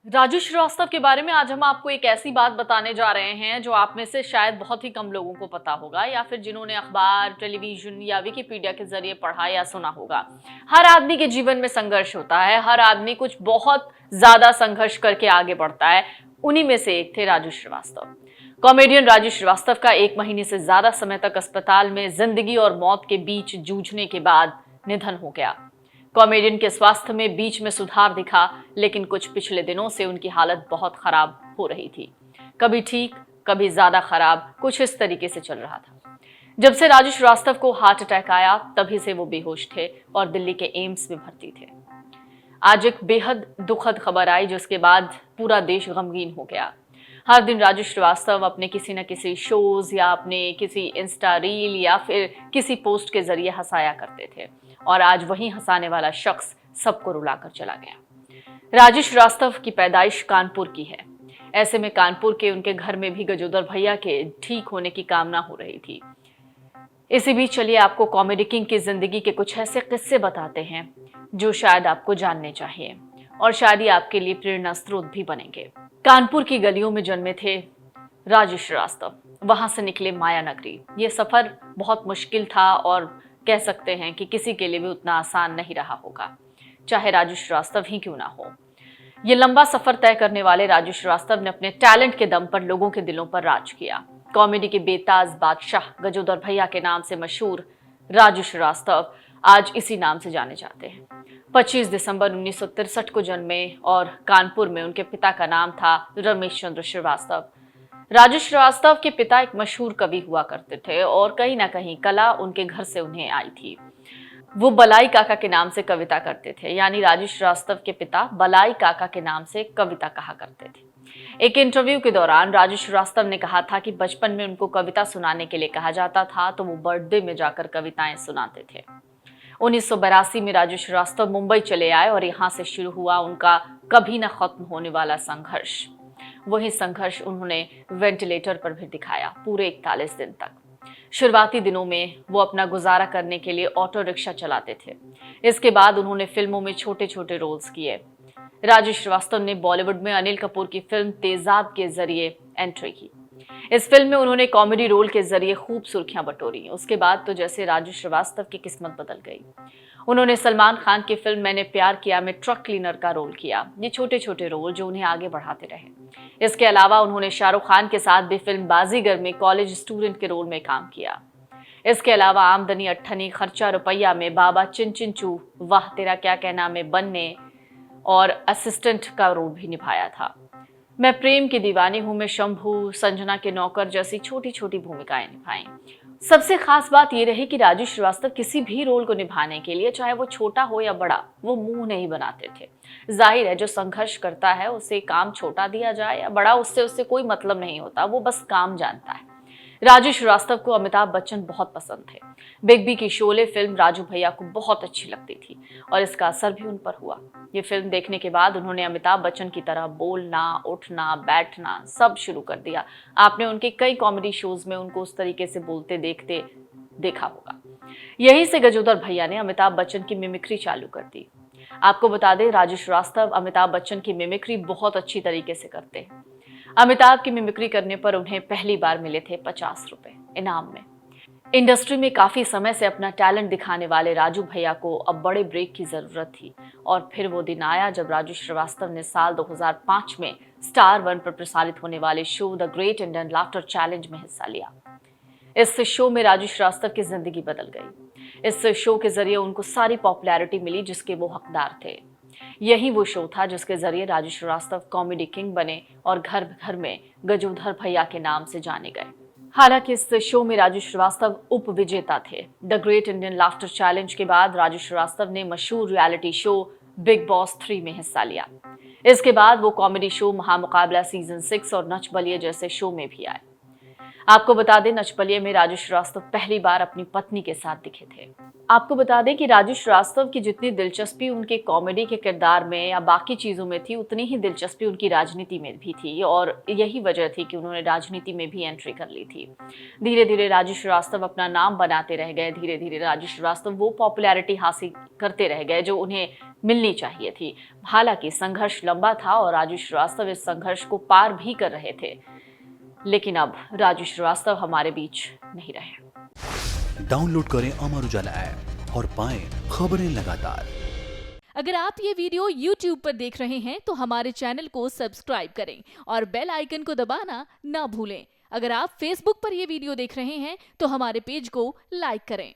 राजू श्रीवास्तव के बारे में आज हम आपको एक ऐसी बात बताने जा रहे हैं जो आप में से शायद बहुत ही कम लोगों को पता होगा या फिर जिन्होंने अखबार, टेलीविजन या विकिपीडिया के जरिए पढ़ा या सुना होगा। हर आदमी के जीवन में संघर्ष होता है, हर आदमी कुछ बहुत ज्यादा संघर्ष करके आगे बढ़ता है। उन्हीं में से एक थे राजू श्रीवास्तव। कॉमेडियन राजू श्रीवास्तव का 1 महीने से ज्यादा समय तक अस्पताल में जिंदगी और मौत के बीच जूझने के बाद निधन हो गया। कॉमेडियन के स्वास्थ्य में बीच में सुधार दिखा, लेकिन कुछ पिछले दिनों से उनकी हालत बहुत खराब हो रही थी। कभी ठीक, कभी ज्यादा खराब, कुछ इस तरीके से चल रहा था। जब से राजू श्रीवास्तव को हार्ट अटैक आया, तभी से वो बेहोश थे और दिल्ली के एम्स में भर्ती थे। आज एक बेहद दुखद खबर आई, जिसके बाद पूरा देश गमगीन हो गया। हर दिन राजू श्रीवास्तव अपने किसी न किसी शोज या अपने किसी इंस्टा रील या फिर किसी पोस्ट के जरिए हंसाया करते थे, और आज वही हंसाने वाला शख्स सबको रुलाकर चला गया। राजू श्रीवास्तव की पैदाइश कानपुर की है। ऐसे में कानपुर के उनके घर में भी गजोदर भैया के ठीक होने की कामना हो रही थी। इसी बीच चलिए आपको कॉमेडी किंग की जिंदगी के कुछ ऐसे किस्से बताते हैं जो शायद आपको जानने चाहिए और शायद ही आपके लिए प्रेरणा स्रोत भी बनेंगे। कानपुर की गलियों में जन्मे थे राजू श्रीवास्तव, वहां से निकले माया नगरी। ये सफर बहुत मुश्किल था और कह सकते हैं कि किसी के लिए भी उतना आसान नहीं रहा होगा, चाहे राजू श्रीवास्तव ही क्यों ना हो। ये लंबा सफर तय करने वाले राजू श्रीवास्तव ने अपने टैलेंट के दम पर लोगों के दिलों पर राज किया। कॉमेडी के बेताज बादशाह गजोदर भैया के नाम से मशहूर राजू श्रीवास्तव आज इसी नाम से जाने जाते हैं। 25 दिसंबर 1963 को जन्मे और कानपुर में उनके पिता का नाम था रमेश चंद्र श्रीवास्तव। राजू श्रीवास्तव के पिता एक मशहूर कवि हुआ करते थे और कहीं ना कहीं कला उनके घर से उन्हें आई थी। वो बलाई काका के नाम से कविता करते थे, यानी राजू श्रीवास्तव के पिता बलाई काका के नाम से कविता कहा करते थे। एक इंटरव्यू के दौरान राजू श्रीवास्तव ने कहा था कि बचपन में उनको कविता सुनाने के लिए कहा जाता था तो वो बर्थडे में जाकर कविताएं सुनाते थे। 1982 में राजू श्रीवास्तव मुंबई चले आए और यहाँ से शुरू हुआ उनका कभी न खत्म होने वाला संघर्ष। वही संघर्ष उन्होंने वेंटिलेटर पर भी दिखाया पूरे 41 दिन तक। शुरुआती दिनों में वो अपना गुजारा करने के लिए ऑटो रिक्शा चलाते थे। इसके बाद उन्होंने फिल्मों में छोटे छोटे रोल्स किए। राजू श्रीवास्तव ने बॉलीवुड में अनिल कपूर की फिल्म तेजाब के जरिए एंट्री की। इस फिल्म में उन्होंने कॉमेडी रोल के जरिए खूब सुर्खियां बटोरी। उसके बाद तो जैसे राजू श्रीवास्तव की किस्मत बदल गई। उन्होंने सलमान खान की फिल्म मैंने प्यार किया में ट्रक क्लीनर का रोल किया। ये छोटे छोटे रोल जो उन्हें आगे बढ़ाते रहे। इसके अलावा उन्होंने शाहरुख खान के साथ भी फिल्म बाजीगर में कॉलेज स्टूडेंट के रोल में काम किया। इसके अलावा आमदनी अट्ठनी, खर्चा रुपया में बाबा चिन चिन चू, वाह तेरा क्या कहना में बनने और असिस्टेंट का रोल भी निभाया था। मैं प्रेम की दीवानी हूं में शंभू, संजना के नौकर जैसी छोटी छोटी भूमिकाएं निभाई। सबसे खास बात यह रही कि राजू श्रीवास्तव किसी भी रोल को निभाने के लिए, चाहे वो छोटा हो या बड़ा, वो मुंह नहीं बनाते थे। जाहिर है जो संघर्ष करता है उसे काम छोटा दिया जाए या बड़ा, उससे कोई मतलब नहीं होता, वो बस काम जानता है। राजू श्रीवास्तव को अमिताभ बच्चन बहुत पसंद थे। बिग बी की शोले फिल्म राजू भैया को बहुत अच्छी लगती थी और इसका असर भी उन पर हुआ। ये फिल्म देखने के बाद उन्होंने अमिताभ बच्चन की तरह बोलना, उठना, बैठना सब शुरू कर दिया। आपने उनके कई कॉमेडी शोज में उनको उस तरीके से बोलते देखते देखा होगा। यहीं से गजोदर भैया ने अमिताभ बच्चन की मिमिक्री चालू कर दी। आपको बता दें, राजू श्रीवास्तव अमिताभ बच्चन की मिमिक्री बहुत अच्छी तरीके से करते हैं। अमिताभ की मिमिक्री करने पर उन्हें पहली बार मिले थे 50 रुपए इनाम में। इंडस्ट्री में काफी समय से अपना टैलेंट दिखाने वाले राजू भैया को अब बड़े ब्रेक की जरूरत थी, और फिर वो दिन आया जब राजू श्रीवास्तव ने साल 2005 में स्टार 1 पर प्रसारित होने वाले show the great Indian laughter challenge में हिस्सा लिया। इस शो में राजू श्रीवास्तव की जिंदगी बदल गई। इस शो के जरिए उनको सारी पॉपुलैरिटी मिली जिसके वो हकदार थे। यही वो शो था जिसके जरिए राजू श्रीवास्तव कॉमेडी किंग बने और घर घर में गजोधर भैया के नाम से जाने गए। हालांकि इस शो में राजू श्रीवास्तव उप विजेता थे। The great Indian laughter challenge के बाद राजू श्रीवास्तव ने मशहूर रियलिटी शो बिग बॉस 3 में हिस्सा लिया। इसके बाद वो कॉमेडी शो महामुकाबला सीजन 6 और नच बलिए जैसे शो में भी आए। आपको बता दें, नचबलिए में राजू श्रीवास्तव पहली बार अपनी पत्नी के साथ दिखे थे। आपको बता दें कि राजू श्रीवास्तव की जितनी दिलचस्पी उनके कॉमेडी के किरदार में या बाकी चीजों में थी, उतनी ही दिलचस्पी उनकी राजनीति में भी थी और यही वजह थी कि उन्होंने राजनीति में भी एंट्री कर ली थी। धीरे धीरे राजू श्रीवास्तव अपना नाम बनाते रह गए। धीरे धीरे राजू श्रीवास्तव वो पॉपुलैरिटी हासिल करते रह गए जो उन्हें मिलनी चाहिए थी। हालांकि संघर्ष लंबा था और राजू श्रीवास्तव इस संघर्ष को पार भी कर रहे थे, लेकिन अब राजू श्रीवास्तव हमारे बीच नहीं रहे। डाउनलोड करें अमर उजाला ऐप और पाएं खबरें लगातार। अगर आप ये वीडियो YouTube पर देख रहे हैं तो हमारे चैनल को सब्सक्राइब करें और बेल आइकन को दबाना ना भूलें। अगर आप Facebook पर ये वीडियो देख रहे हैं तो हमारे पेज को लाइक करें।